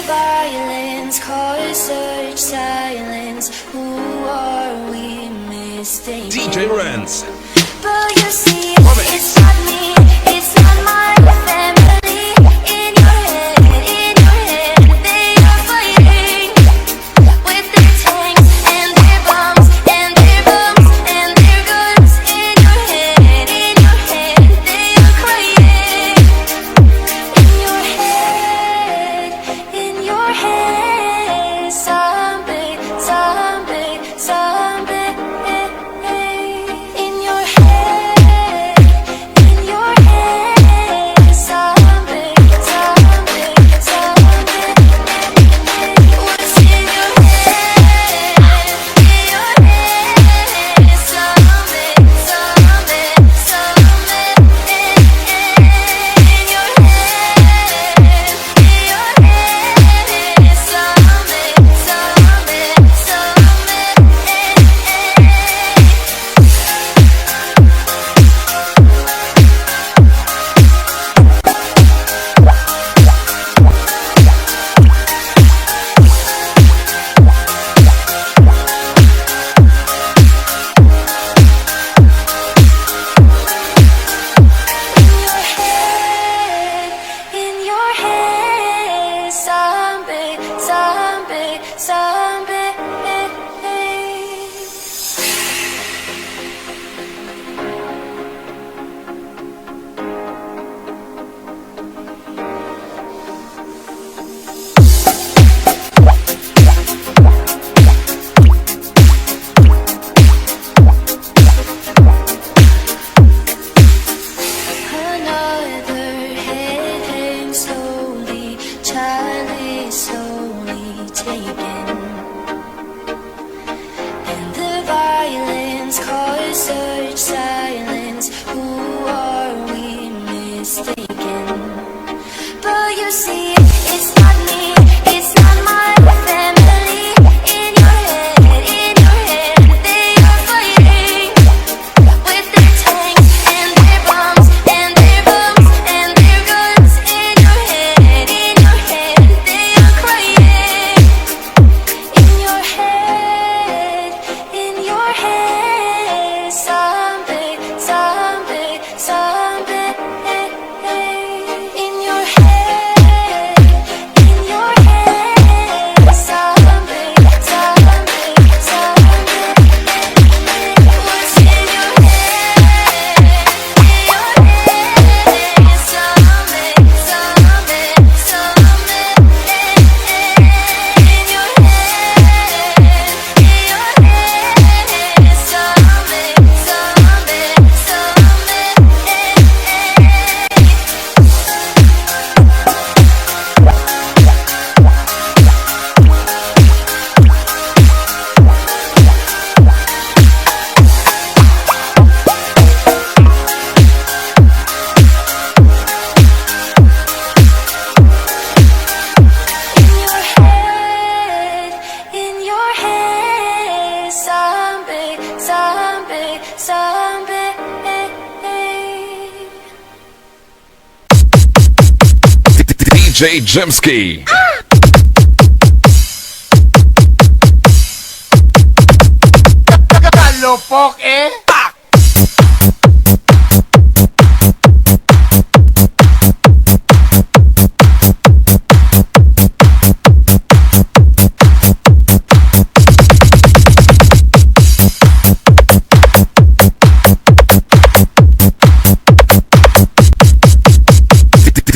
violence cause such silence. Who are we mistaken? DJ Rance. But you see, it's not me, it's not my family. In your head, they are fighting with their tanks and their bombs and their bombs and their guns. In your head, they are crying. In your head, zombie, zombie, zombie. In your head, zombie, zombie, zombie. What's in your head? In your head, zombie, zombie, zombie. In your head, zombie, zombie. Another head hangs slowly, child is slowly taken, and the violence cause such silence. Who are we mistaken? But you see, it's not me, it's not my family. In your head, they are fighting with their tanks and their bombs and their bombs and their guns. In your head, they are crying. In your head, zombie, zombie, zombie. In your head, zombie, zombie, zombie. What's in your head? In your head, zombie, zombie, zombie. In your head, zombie, zombie, in your head, zombie, zombie, zombie. DJ Jemski. Kalupok eh.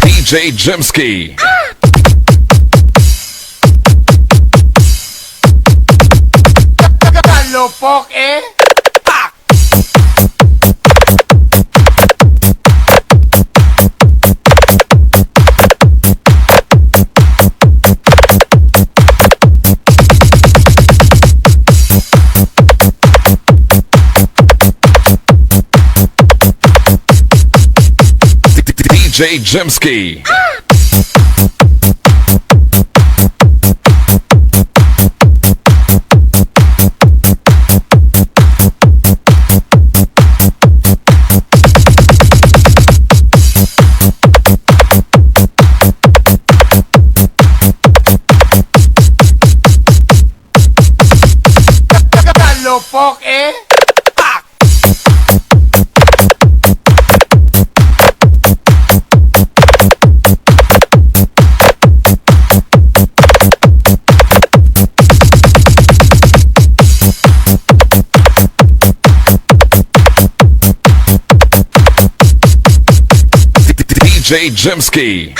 DJ Jemski. Kalupok eh. DJ Jemski. DJ Jimski.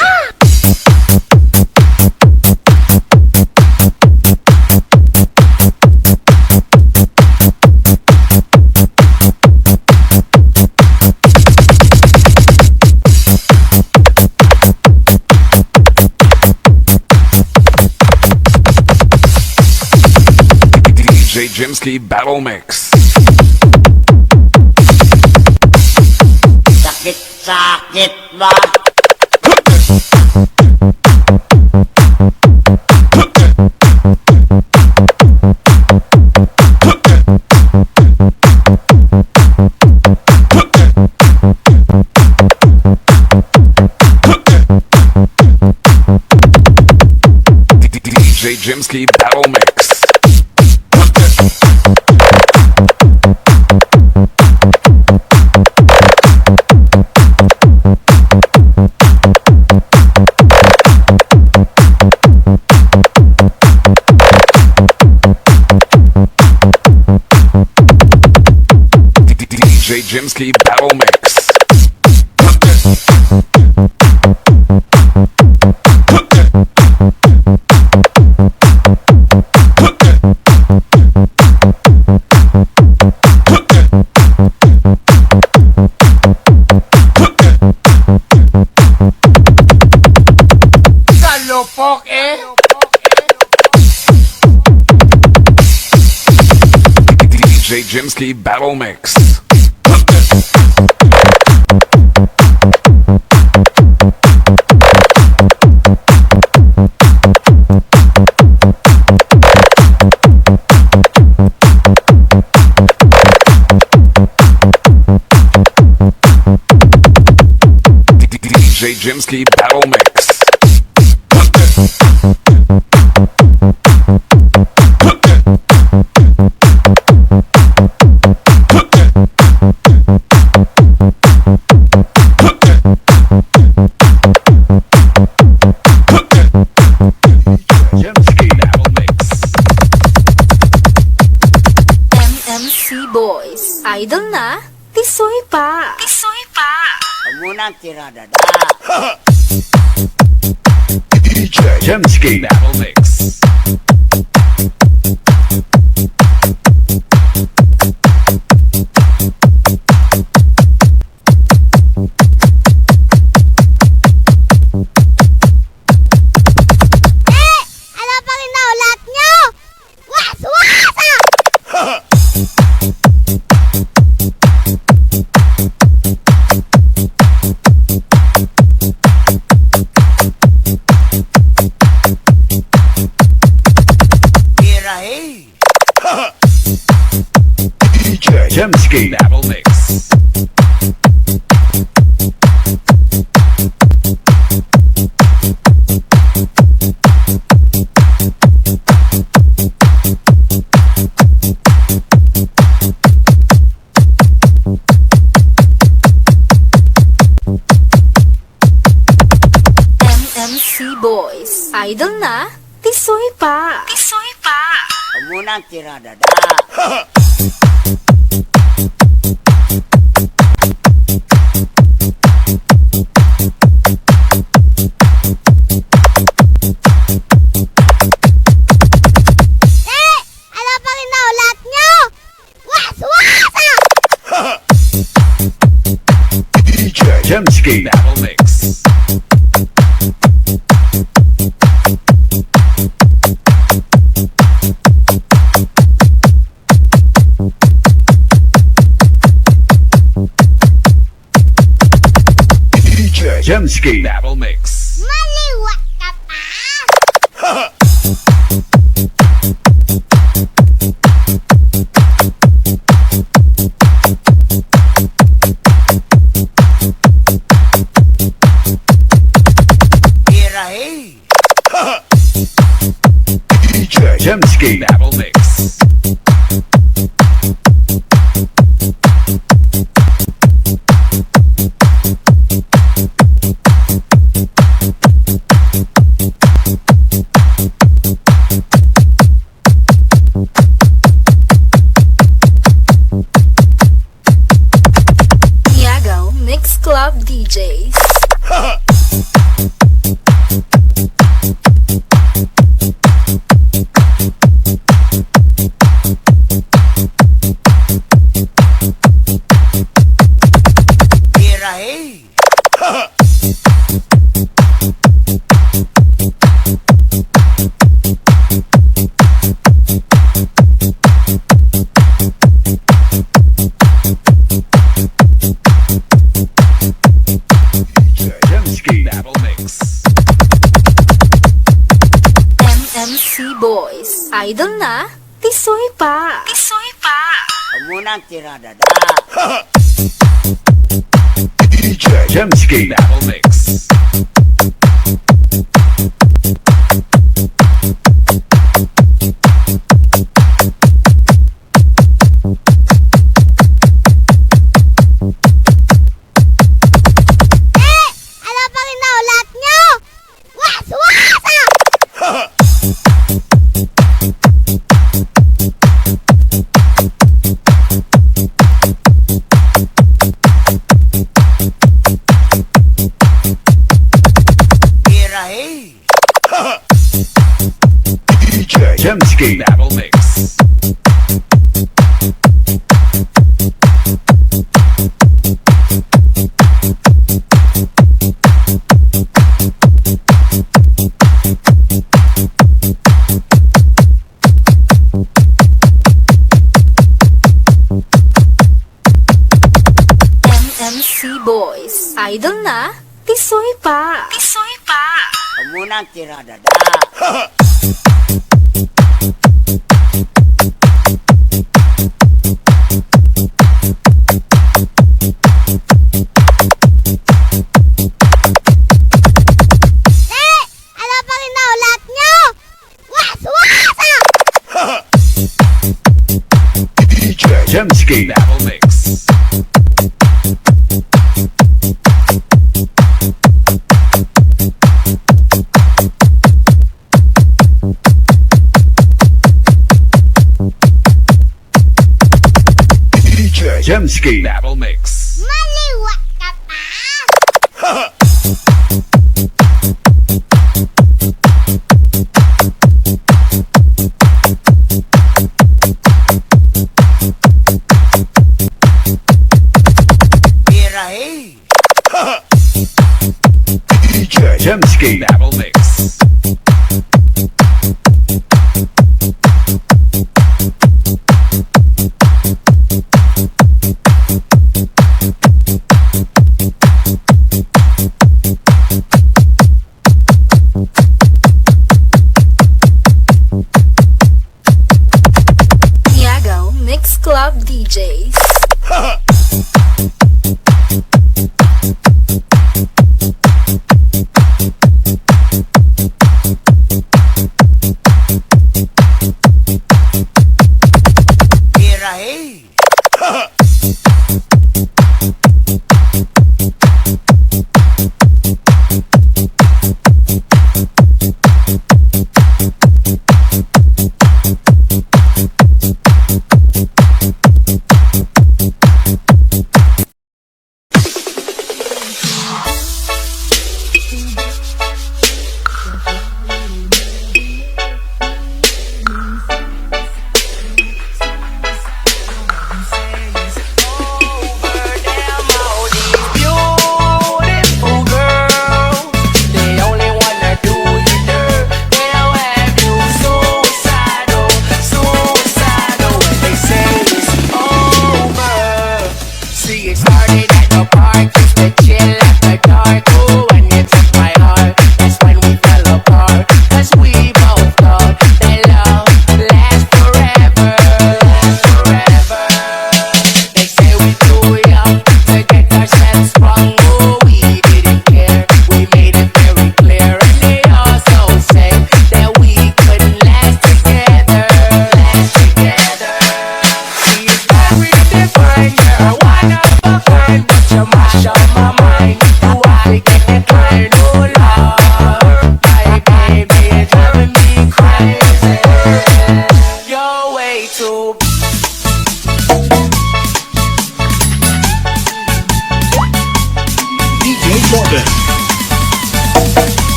DJ Jimski Battle Mix. Sakit ba? DJ Jimski Battle Mix. DJ Jimski Battle Mix. Salupok eh. DJ Jimski Battle Mix. DJ Jimski Battle Mix. Jimski Battle Mix. MMC Boys. Idol na, tisoy pa. Tisoy pa. Muna tirada da. DJ Jimski Battle Mix. Ano pa rin na ulat nyo? Was-wasa! Birahe. DJ Jimski Battle Mix. MMC Boys. Idol na, tisoy pa. Tisoy pa. Muna tirada da. Ano pa rin na ulat nyo? Was-wasa! DJ Jimski Battle Mix. DJ Jimski Battle Mix. Maliwa ka pa! Birahe. DJ Jimski Battle Mix. Club DJs. MC Boys. Idol na, tisoy pa. Tisoy pa. Pamunang tirada da. DJ Jemski Battle Mix. Ano pa rin na ulat nyo? Waswasa! Birahe. DJ Jemski Battle Mix. MC Boys. Idol na, tisoy pa. Tisoy pa. Pamunang tirada da. Ano pa rin na ulat nyo? Waswasa! DJ Jemski Battle Mix. DJ Jemski Battle Mix. Maliwa ka pa! Birahe. DJ Jemski Battle Mix. Niagaw Mix Club DJs.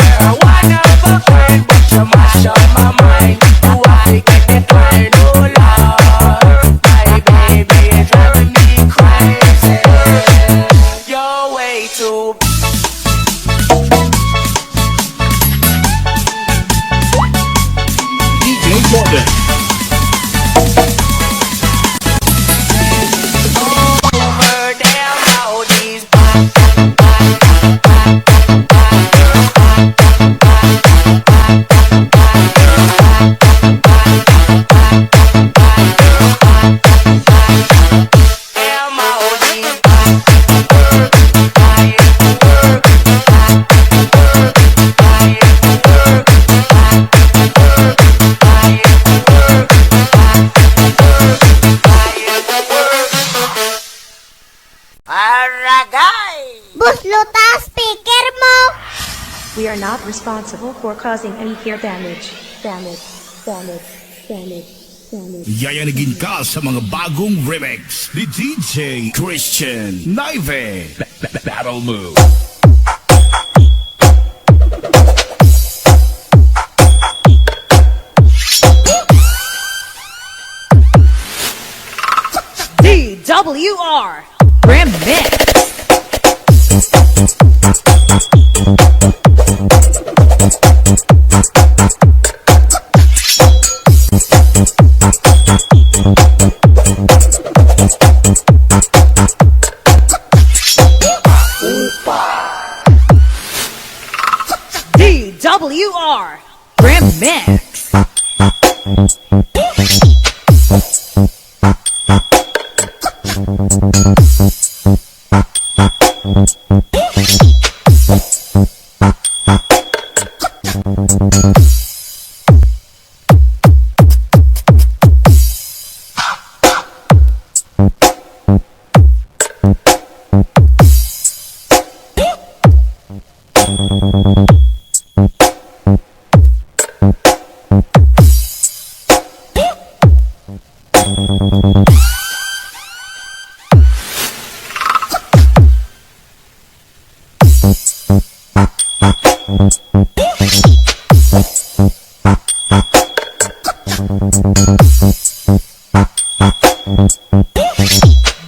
You're one of a kind, but you mash up my mind. You have to get decline, oh Lord. My baby is driving me crazy. You're way too. DJ Jordan. Over there, now these Aragay! Busluta, speaker mo! We are not responsible for causing any hair damage. Damage. Yayanigin ka sa mga bagong remix ni DJ Christian Naive. Battle Move. DWR Remix. DWR Remix.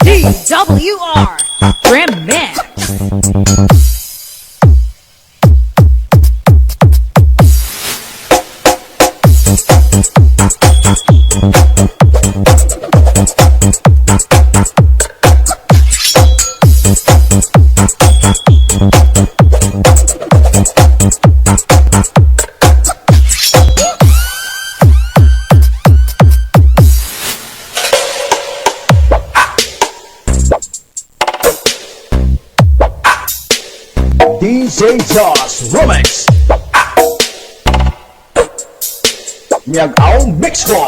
DWR Remix. DJ Joss Remix. Miag-aong mix ko.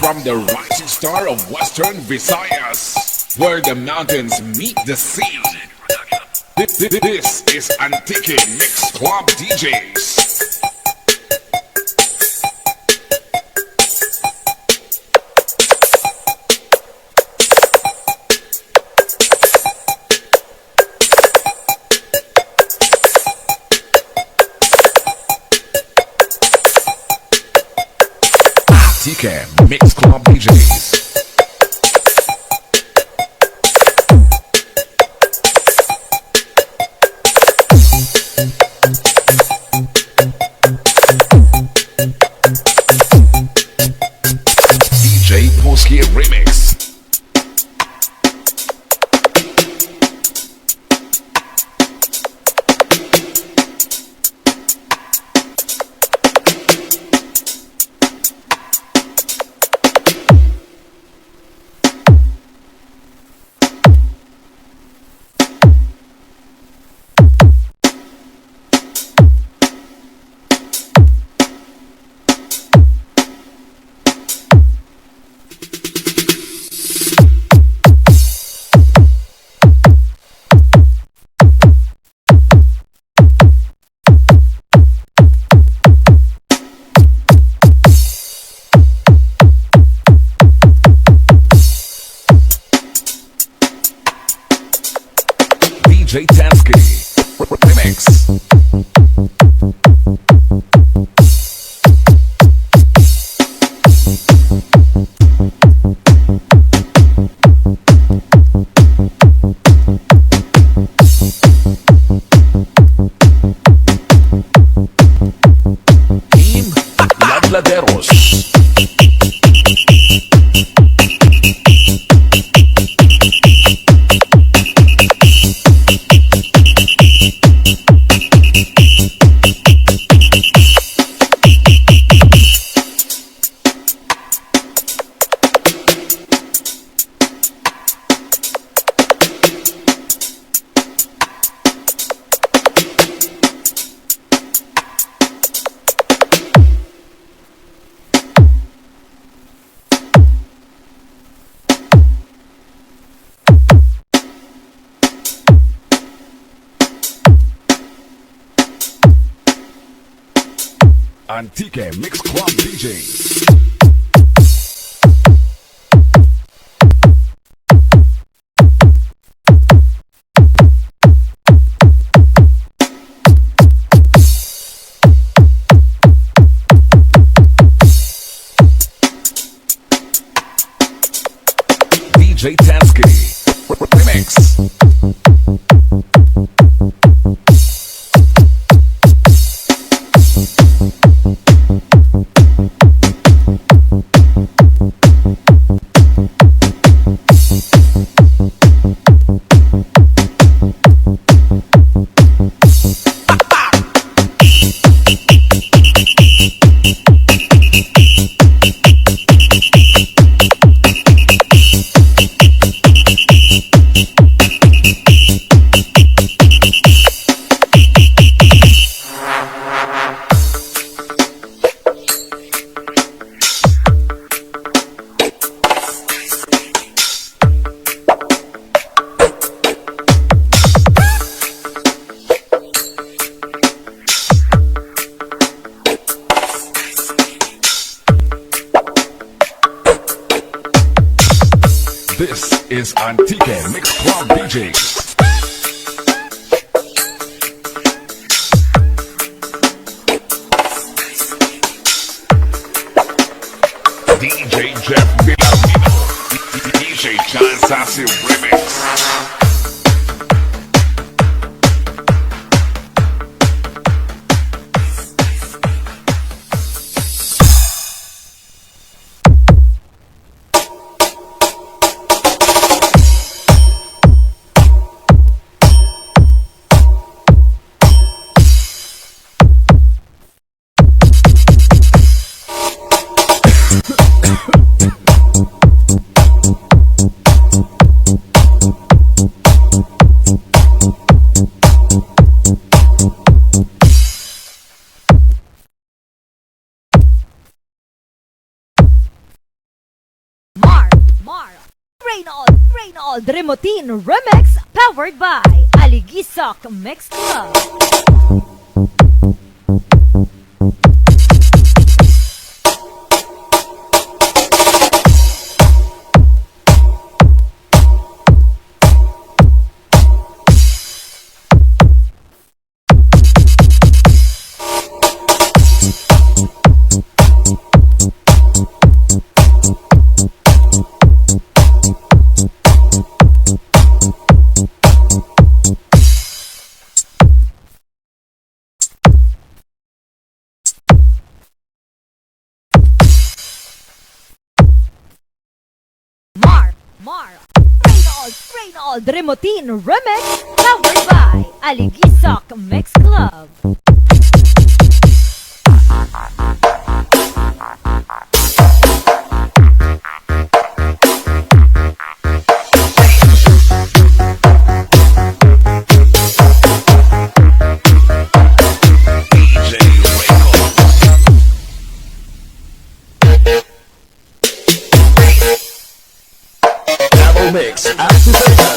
From the rising star of Western Visayas, where the mountains meet the sea. This is Antique Mix Club DJs. Antique Mix Club DJs. DJ Polski Remix. DJ Tansky Remix. Team Ladladeros. Antique Mix Club DJs. DJ Tansky Remix. This is Antique Mix Club DJs. DJ Jeff Villamino, DJ John Sassi Remix. Reynald Remotin Remix powered by Aligisok Mix Club. Reynald Remotin Remix powered by Aligisok Mix Club. Mix activation.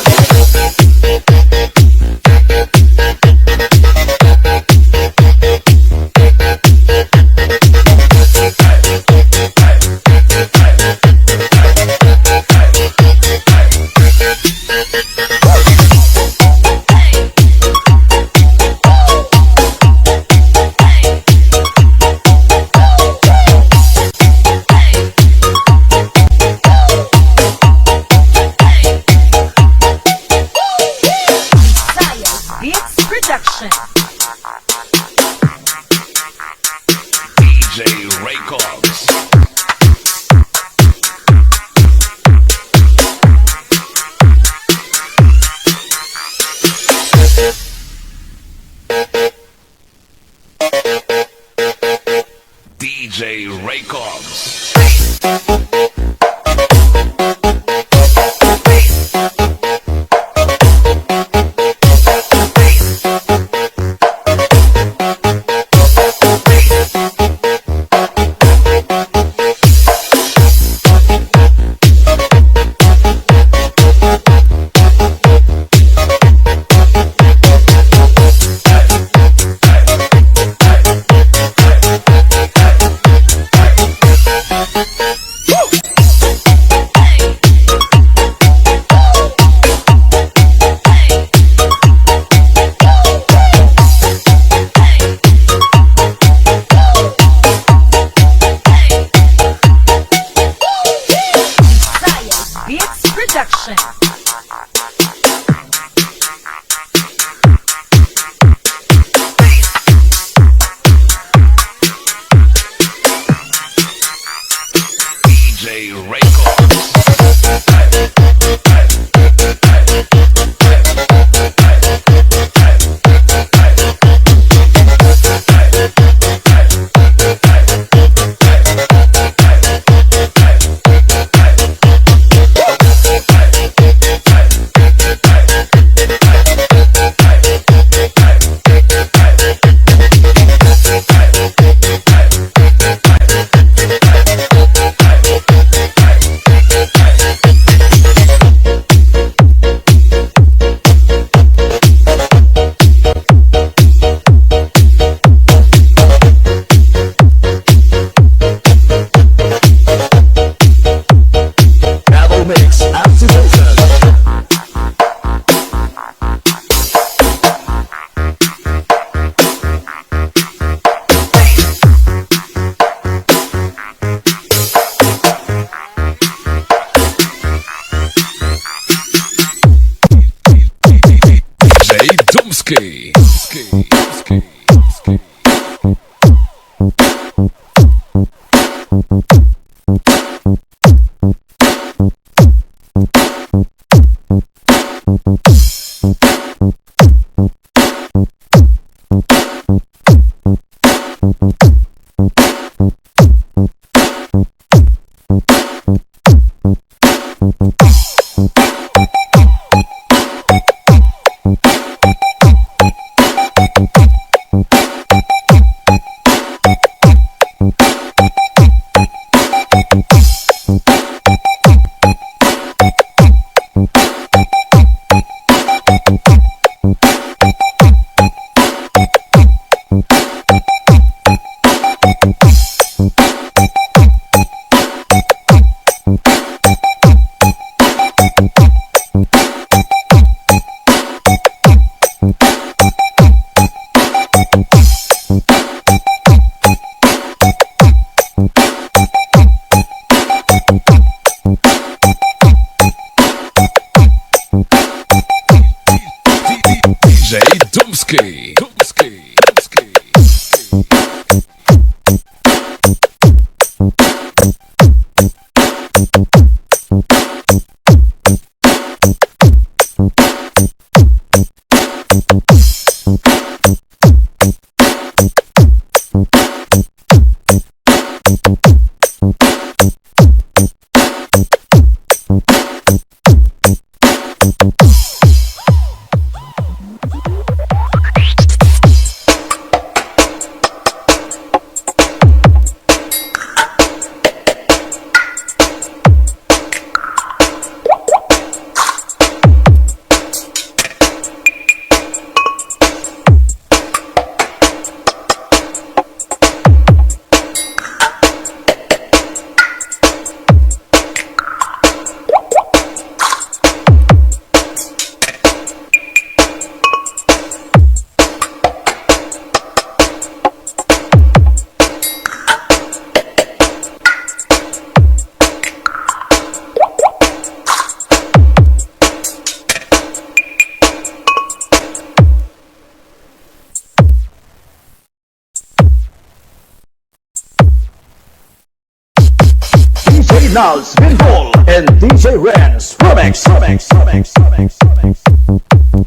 Nals, Binbol, and DJ Renz, Remix.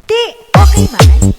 Di, okay man.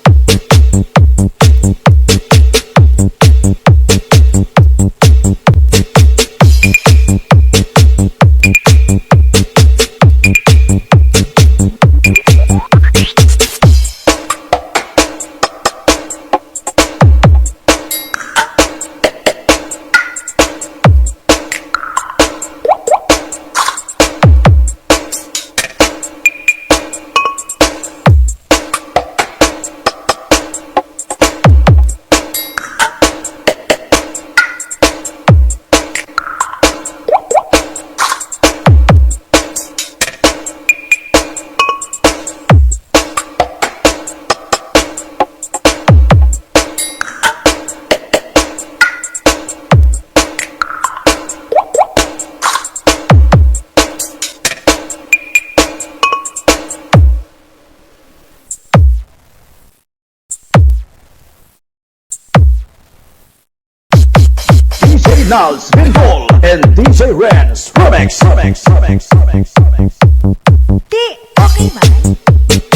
Nals Bindol and DJ Renz Remix. Di, okay man.